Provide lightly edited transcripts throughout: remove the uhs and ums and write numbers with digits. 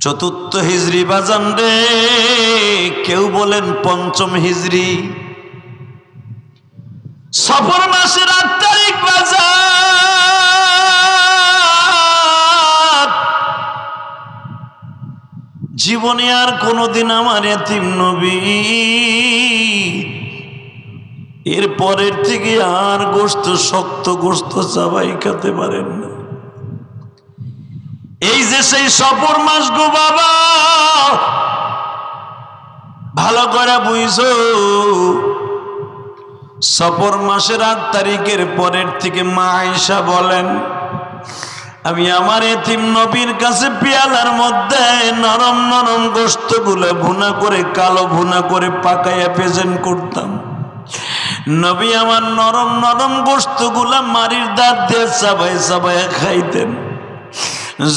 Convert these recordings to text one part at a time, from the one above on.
চতুর্থ হিজরি বাজান রে, কেউ বলেন পঞ্চম হিজরি। সফর মাসের ৮ তারিখ বাজার। জীবনে আর কোনদিন আমার এতিম নবী এর পরের থেকে আর গোশত, শক্ত গোশত চাবাই খেতে পারেন না। এই যে সেই সফর মাস গো বাবা, ভালো করে বুঝো। সফর মাসের ৮ তারিখের পরের থেকে মা আয়েশা বলেন, আমি আমার এতিম নবীর কাছে পেয়ালার মধ্যে নরম নরম গোশতগুলো ভুনা করে, কালো ভুনা করে পাকাইয়া প্রেজেন্ট করতাম। নবী আমার নরম নরম গোশতগুলা মারির দাঁত দিয়ে চাবাই চাবাই খাইতেন।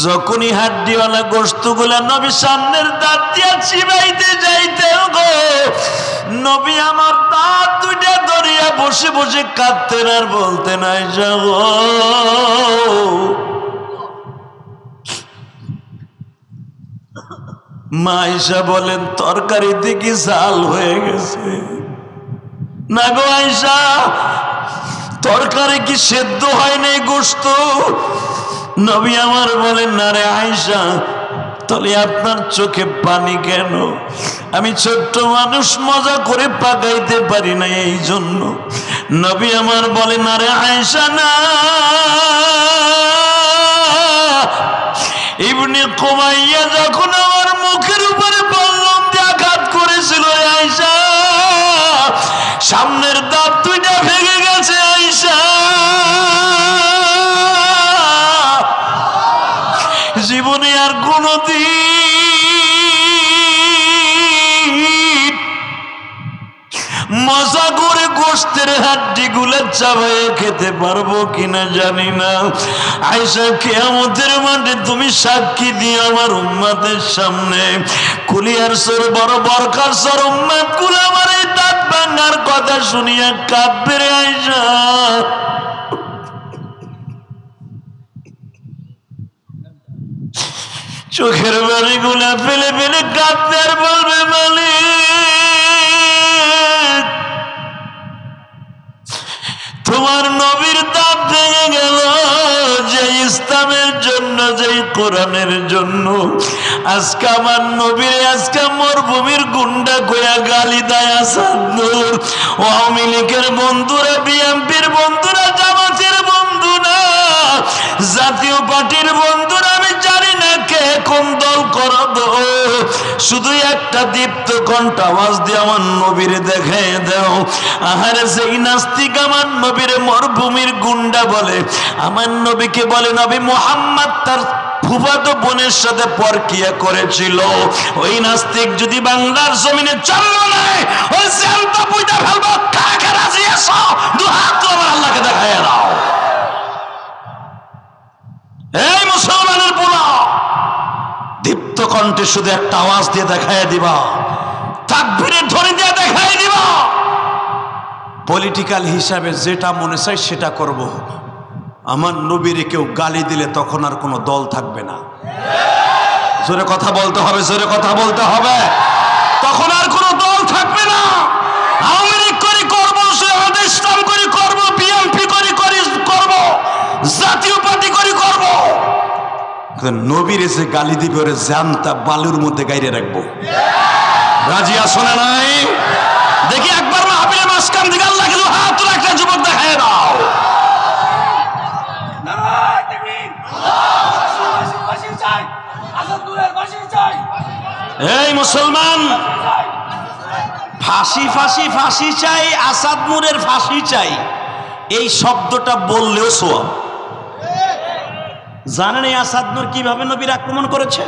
যখনই হাড্ডিওয়ালা গোশতগুলা নবী সামনের দাঁত দিয়ে চিবাইতে যাইতেন গো, নবী আমার দাঁত দুইটা ধরিয়া বসে বসে কাঁদতেন আর বলতেন, আয়েশা গো। মা আয়েশা বলেন, তরকারিতে কি ঝাল হয়ে গেছে? না গো আয়েশা, তরকারি কি সেদ্ধ হয় নাই গোশত? নবী আমার বলেন, না রে আয়েশা, তাহলে আপনার চোখে পানি কেন? আমি ছোট্ট মানুষ, মজা করে পাকাইতে পারি না, এই জন্য। নবী আমার বলেন, না রে আয়েশা না, ইবনে কুমাইয়া যখন আমার মুখের উপরে বল্লম দিয়ে আঘাত করেছিল আয়েশা, সামনের দাঁত দুইটা ভেঙে গেছে আয়েশা। জীবনে আর কোনদিন মজা করে গোশতের হাড্ডি গুলা চাবাইয়ে খেতে পারবো কিনা জানি না। আয়েশা, কিয়ামতের মাঠে তুমি সাক্ষী দিও আমার উম্মতের সামনে। কুলিয়ার সর বড় বরকার সর উম্মত গুলো আমার এই দাঁত ভাঙার কথা শুনিয়া কাঁদবে রে আয়েশা। চোখের বাড়ি গুলা ফেলে ফেলে কাঁদতে আর বলবে, মালিক তোমার নবীর দাঁত ভেঙে গেল, যে ইসলামের জন্য, যে কোরআনের জন্য। আজকে আমার নবীর আজকে মরুভূমির গুন্ডা কইয়া গালি দেয় আসাদুর। আওয়ামী লীগের বন্ধুরা, বিএনপির বন্ধুরা, জামাতের বন্ধুরা, জাতীয় পার্টির বন্ধুরা, আমি জানি না কে কোন দল করবো, শুধু একটা দীপ্ত কণ্ঠ আওয়াজ দিয়ে আমার নবীরে দেখায় দাও। আহারে সেই নাস্তিক আমার নবীরে মরুভূমির গুন্ডা বলে, আমার নবীকে বলে নবী মুহাম্মদ তার ফুফাতো বোনের সাথে পরকিয়া করেছিল। ওই নাস্তিক যদি বাংলার জমিনে জন্ম নেয়, ওই জ্যান্ত পুইতা ফেলবো। কাকে রাজি আছো? দুহাত তোমার আল্লাহকে দেখায় দাও। এই মুসলমানের পোলা, দীপ্ত কণ্ঠে শুধু একটা আওয়াজ দিয়ে দেখায় দিবা, তাকবীরের ধ্বনি দিয়ে দেখায় দিবা। পলিটিক্যাল হিসাবে যেটা মনে চাই সেটা করব। আমার নবীরে কেউ গালি দিলে তখন আর কোনো দল থাকবে না। জোরে কথা বলতে হবে, জোরে কথা বলতে হবে। তখন আর কোনো দল থাকবে না। আওয়ামী লীগ করে করব, ইসলাম করে করব, বিএনপি করে করব, জাতীয় পার্টি করে করব। নবীর এসে গালি দিবে, ওরে জানতা বালুর মধ্যে গাইরে রাখবো। রাজি আসো না নাই? দেখি একবার মাহফিলের মাঝখান থেকে আল্লাহ কিছু হাত তোলা একটা যুবক দেখায় দাও। এই মুসলমান, ফাঁসি ফাঁসি ফাঁসি চাই, আসাদ নূরের ফাঁসি চাই, এই শব্দটা বললেও সোয়াব। জানেন এই আসাদ নূর কিভাবে নবীর আক্রমণ করেছে?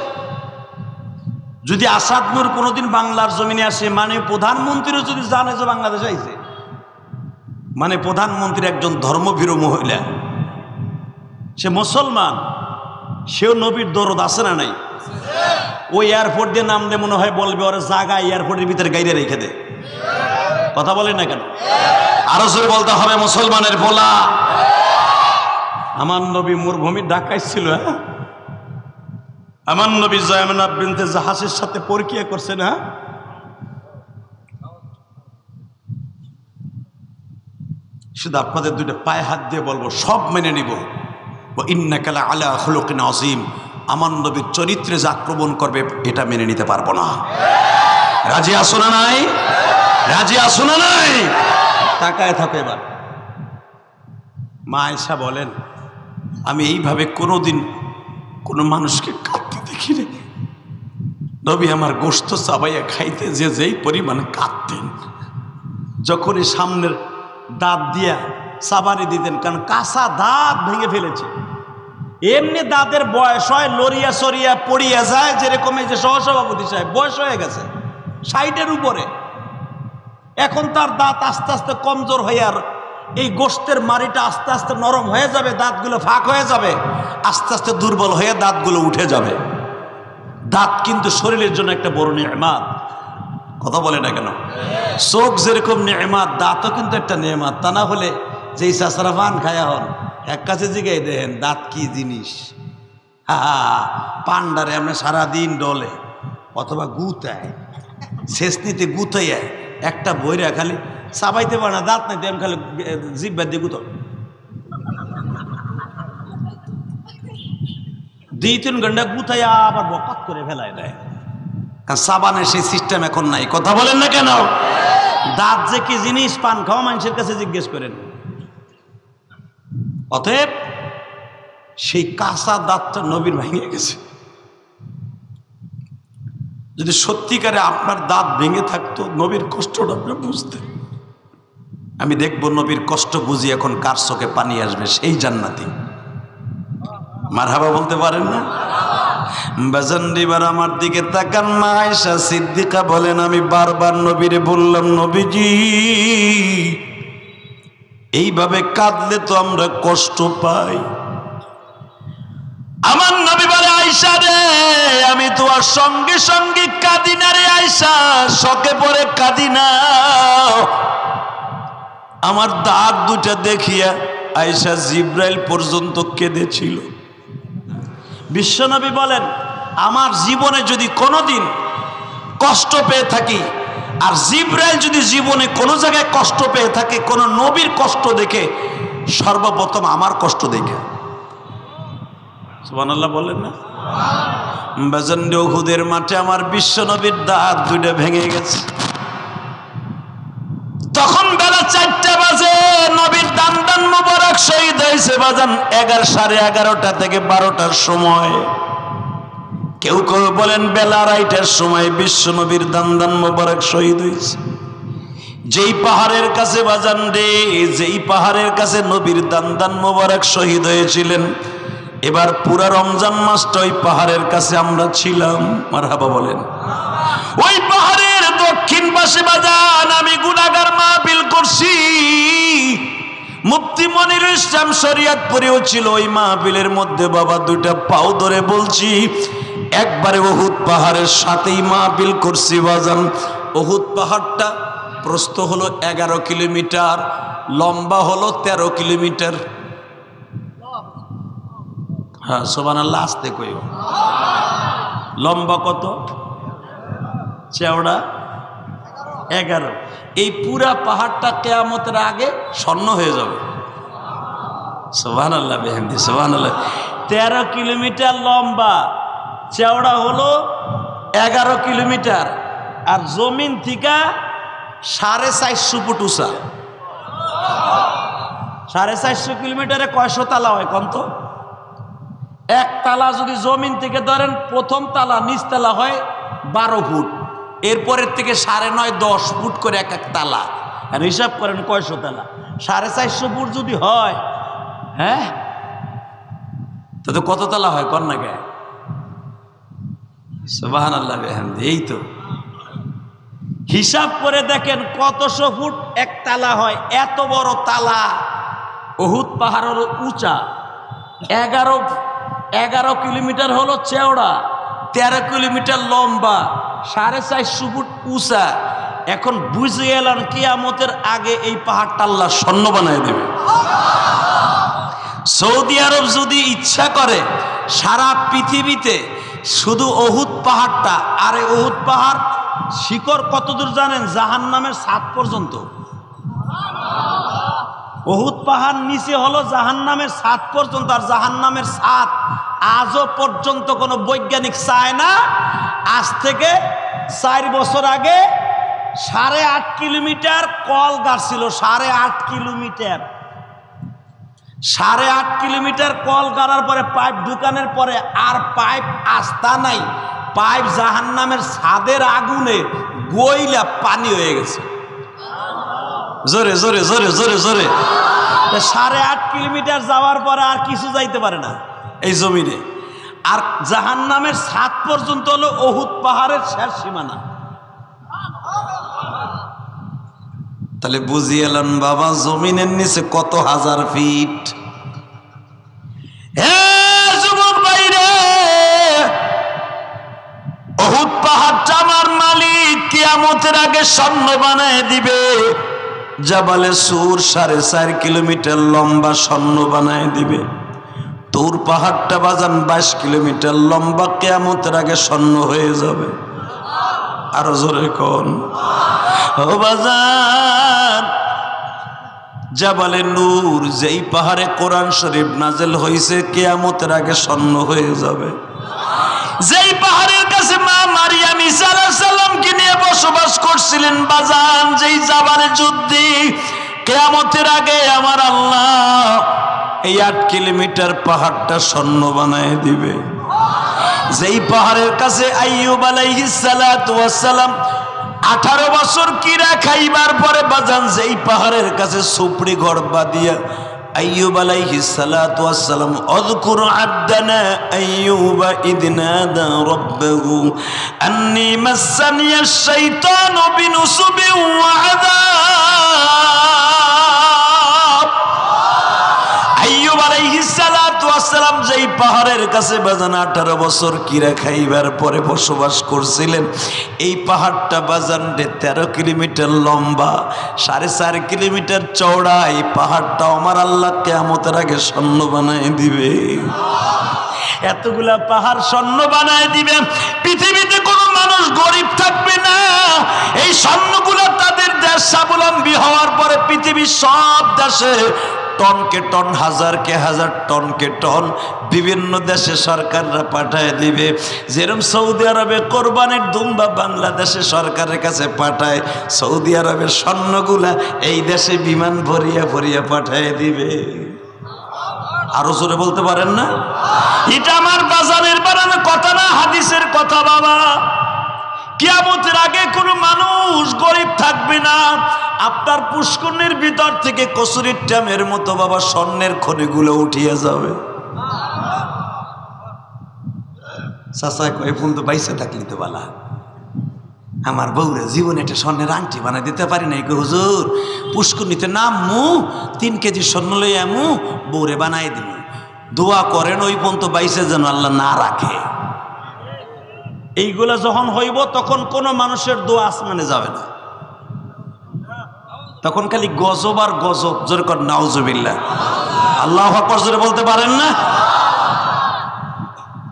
যদি আসাদ নূর কোনোদিন বাংলার জমিনে আসে, মানে প্রধানমন্ত্রীও যদি জানে যে বাংলাদেশ আইছে, মানে প্রধানমন্ত্রী একজন ধর্মভীরু মহিলা, সে মুসলমান, সেও নবীর দরদ আছে না নাই? ওই এয়ারপোর্ট দিয়ে নামলে মনে হয় বলবে, ওরা জায়গা এয়ারপোর্টের ভিতরে গাইরে রেখে দে। কথা বলেন না কেন? আরো জোরে বলতে হবে, মুসলমানের পোলা। আমার নবী মরুভূমির ঢাকায় ছিল, আমার নবী জায়নব বিনতে জাহাসের সাথে পরকিয়া করছে না? শুধু আপনাদের দুটো পায়ে হাত দিয়ে বলবো, সব মেনে নিব। ইন্নাকা লা আলা খুলুকিন আযীম, আমার নবীর চরিত্রে যে আক্রমণ করবে এটা মেনে নিতে পারবো না। রাজি আসো না নাই? রাজি আসো না নাই? তাকায় থাকো। এবার মা আয়েশা বলেন, আমি এইভাবে কোনোদিন কোনো মানুষকে কাঁদতে দেখিনি। নবী আমার গোশত চাবাইয়া খাইতে যে যেই পরিমাণে কাঁদতেন, যখনই সামনের দাঁত দিয়া চাবানি দিতেন, কারণ কাঁচা দাঁত ভেঙে ফেলেছে। এমনি দাঁতের বয়স হয়, লড়িয়া সরিয়া পড়িয়া যায়, যেরকম এই যে সহসভাপতি সাহেব বয়স হয়ে গেছে 60-এর উপরে, এখন তার দাঁত আস্তে আস্তে কমজোর হয়ে, আর এই গোশতের মাড়িটা আস্তে আস্তে নরম হয়ে যাবে, দাঁতগুলো ফাঁক হয়ে যাবে, আস্তে আস্তে দুর্বল হয়ে দাঁতগুলো উঠে যাবে। দাঁত কিন্তু শরীরের জন্য একটা বড় নেয়ামত, কথা বলে না কেন? চোখ যেরকম নেয়ামত, দাঁতও কিন্তু একটা নেয়ামত। তা না হলে যেই চাষারা পান খায়া হন, এক কাছে জিগাই দেন দাঁত কি জিনিস। পান্ডারে আমরা সারাদিন ডলে অথবা গুতায়, শেষ নিতে গুতাইয়া একটা বইরা খালি চাবাইতে পারে না, দাঁত নাই, আমি খালি জিব্বা দিয়ে গুতো 2-3 ঘন্টা গুতাইয়া আবার বকাত করে ফেলায় দেয়। কারণ সাবানের সেই সিস্টেম এখন নাই, কথা বলেন না কেন? দাঁত যে কি জিনিস পান খাওয়া মানুষের কাছে জিজ্ঞেস করেন। অতএব সেই কাঁচা দাঁতটা নবীর ভেঙে গেছে। যদি সত্যিকারে আপনার দাঁত ভেঙে থাকতো, নবীর কষ্টটা আপনি বুঝতেন। আমি দেখবো নবীর কষ্ট বুঝি এখন কার চোখে পানি আসবে, সেই জান্নাতি। মারহাবা বলতে পারেন না? বাজান দিবার আমার দিকে তাকান। মা আয়েশা সিদ্দিকা বলেন, আমি বারবার নবীরে বললাম, নবীজি এইভাবে কাঁদলে তো আমরা কষ্ট পাই। আমার নবী বলে, আয়েশা রে, আমি তোমার সঙ্গে সঙ্গে কাঁদি না রে আয়েশা, শোকে পড়ে কাঁদি না। আমার দাঁত দুটা দেখিয়া আয়েশা জিব্রাইল পর্যন্ত কেঁদেছিল। বিশ্বনবী বলেন, আমার জীবনে যদি কোনোদিন কষ্ট পেয়ে থাকি, আর জিব্রাইল যদি জীবনে কোনো জায়গায় কষ্ট পেয়ে থাকে, কোনো নবীর কষ্ট দেখে, সর্বপ্রথম আমার কষ্ট দেখে। সুবহানাল্লাহ বলেন না? বাজান উহুদের মাঠে আমার বিশ্বনবীর দাঁত দুইটা ভেঙে গেছে। তখন বেলা 4টা বাজে, নবীর দান মোবারক শহীদ হয়েছে বাজান 11:30 থেকে 12টার সময়। কেউ কেউ বলেন বেলা 2:30টার সময় বিশ্বনবীর দান মোবারক শহীদ হয়েছে। যেই পাহাড়ের কাছে বাজান রে, যেই পাহাড়ের কাছে নবীর দান মোবারক শহীদ হয়েছিলেন, এবার পুরা রমজান মাসটা ওই পাহাড়ের কাছে আমরা ছিলাম। মারহাবা বলেন। ওই পাহাড়ের দক্ষিণ পাশে বাজান আমি গুনাহগার মাহফিল করছি। মুফতি মনিরুল ইসলাম শরীয়তপুরেও ছিল ওই মাহফিলের মধ্যে। বাবা দুইটা পাও ধরে বলছি, একবারে উহুদ পাহাড়ের সাথেই মাহফিল করছি বাজান। উহুদ পাহাড়টা প্রস্থ হলো 11 কিলোমিটার, লম্বা হলো 13 কিলোমিটার। হ্যাঁ সুবহানাল্লাহ, আসতে কইও। লম্বা কত? চওড়া 11। এই পুরা পাহাড়টা কিয়ামতের আগে স্বর্ণ হয়ে যাবে। সুবহানাল্লাহ বিহামদি, সুবহানাল্লাহ। 13 কিলোমিটার লম্বা, চওড়া হলো 11 কিলোমিটার, আর জমিন থেকে 450 ফুট উঁচা। 450 কিলোমিটারে কয়শো তালা হয় কন্ত? এক তালা যদি জমিন থেকে ধরেন, প্রথম তালা নিচতলা হয় 12 ফুট, এরপরের থেকে 9.5-10 ফুট করে এক এক তালা। আর হিসাব করেন কয়শো তালা। 450 ফুট যদি হয়, হ্যাঁ তো কত তালা হয় কন্যা গে? সুবহানাল্লাহ বিহামদি। এই তো হিসাব করে দেখেন কতশো ফুট এক তালা হয়। এত বড় তালা, উহুদ পাহাড়ের উঁচা, 11 কিলোমিটার হলো চওড়া, 13 কিলোমিটার লম্বা, 450 ফুট উঁচা। এখন বুঝে এলেন কিয়ামতের আগে এই পাহাড়টা আল্লাহ স্বর্ণ বানায় দেবে। সৌদি আরব যদি ইচ্ছা করে সারা পৃথিবীতে শুধু অহুদ পাহাড়টা, আর এই অহুদ পাহাড় শিকড় কতদূর জানেন? জাহান্নামের ছাদ পর্যন্ত। অহুদ পাহাড় নিচে হলো জাহান্নামের ছাদ পর্যন্ত। আর জাহান্নামের ছাদ আজও পর্যন্ত কোনো বৈজ্ঞানিক চায় না। আজ থেকে 4 বছর আগে 8.5 কিলোমিটার কল গাড়ছিল। 8.5 কিলোমিটার, 8.5 কিলোমিটার কল গাড়ার পরে পাইপ ঢুকানোর পরে আর পাইপ আস্থা নাই। পাইপ জাহান্নামের ছাদের আগুনে গইলা পানি হয়ে গেছে। জোরে জোরে জোরে জোরে জোরে। 8.5 কিলোমিটার যাওয়ার পরে আর কিছু যাইতে পারে না এই জমিনে। আর জাহান্নামের ছাদ পর্যন্ত হলো অহুদ পাহাড়ের শেষ সীমানা। তাহলে বুঝিয়েলেন বাবা, জমিনের নিচে কত হাজার ফিট। হে যুবক ভাইরে, অহুদ পাহাড়টা আমার মালিক কিয়ামতের আগে স্বর্ণ বানায় দিবে। জাবালে সুর 4.5 কিলোমিটার লম্বা স্বর্ণ বানায় দিবে। তুর পাহাড়টা বাজান 22 কিলোমিটার লম্বা, কিয়ামতের আগে স্বর্ণ হয়ে যাবে। আরো জোরে কোন ও বাজার, জাবালে নূর যেই পাহাড়ে কোরআন শরীফ নাজেল হয়েছে, কিয়ামতের আগে স্বর্ণ হয়ে যাবে। যেই পাহাড়ের কাছে মা মারিয়াম ঈসা আলাইহিস সালামকে নিয়ে বসবাস করছিলেন বাজান, যেই জাবালে যুদ্ধে কিয়ামতের আগে আমার আল্লাহ এই 8 কিলোমিটার পাহাড়টা স্বর্ণ বানায় দিবে। যেই পাহাড়ের কাছে আইয়ুব আলাইহিস সালাতু ওয়াস সালাম 18 বছর কিরা খাইবার পরে বাজান, যেই পাহাড়ের কাছে সুপড়ি ঘর বাঁধিয়া আইয়ুব আলাইহিস সালাতু ওয়াস সালাম আযকুর আবদানা আইয়ুবা ইদ নাদা রাব্বাহু আন্নী মাসানিয়াশ শাইতানু বিনুসুবিন ওয়া আযাব। আইয়ুব আলাইহিস সালাতু ওয়াস সালাম যেই পাহাড়ের কাছে বাজান 18 বছর কিরা খাইবার পরে বসবাস করছিলেন, এই পাহাড়টা বাজান 13 কিলোমিটার লম্বা, 4.5 কিলোমিটার চওড়া। এই পাহাড়টা আমার আল্লাহ কিয়ামতের আগে স্বর্ণ বানায় দিবে। এতগুলা পাহাড় স্বর্ণ বানায় দিবে, পৃথিবীতে কোনো মানুষ গরিব থাকবে না। এই স্বর্ণগুলা তাদের দেশ স্বাবলম্বী হওয়ার পরে পৃথিবীর সব দেশে টনকে টন, হাজারকে হাজার টনকে টন বিভিন্ন দেশে সরকাররা পাঠায় দিবে। যেরকম সৌদি আরবে কোরবানির দুম্বা বাংলাদেশে সরকারের কাছে পাঠায়, সৌদি আরবের স্বর্ণগুলা এই দেশে বিমান ভরিয়া ভরিয়া পাঠায় দিবে। আরো জোরে বলতে পারেন না? এটা আমার বাজারের বানানো কথা না, হাদিসের কথা বাবা। কিয়ামতের আগে কোনো মানুষ গরিব থাকবে না। আপনার পুষ্করণীর ভিতর থেকে কসুরির ট্যামের মতো বাবা স্বর্ণের খনিগুলো উঠিয়ে যাবে। চাচা কই ফোন তো বাইসে থাকলি তো বালা, আমার বউরে জীবনে একটা স্বর্ণের আংটি বানাই দিতে পারি নাই। হুজুর পুষ্করণীতে নামমু 3 কেজি স্বর্ণ লই আমু, বউরে বানাই দিব। দোয়া করেন ওই পর্যন্ত বাইসে যেন আল্লাহ না রাখে। এইগুলা যখন হইব তখন কোনো মানুষের দোয়া আসমানে যাবে না, তখন খালি গজব আর গজব। জোরে কর নাউজুবিল্লাহ। আল্লাহু আকবার জোরে বলতে পারেন না?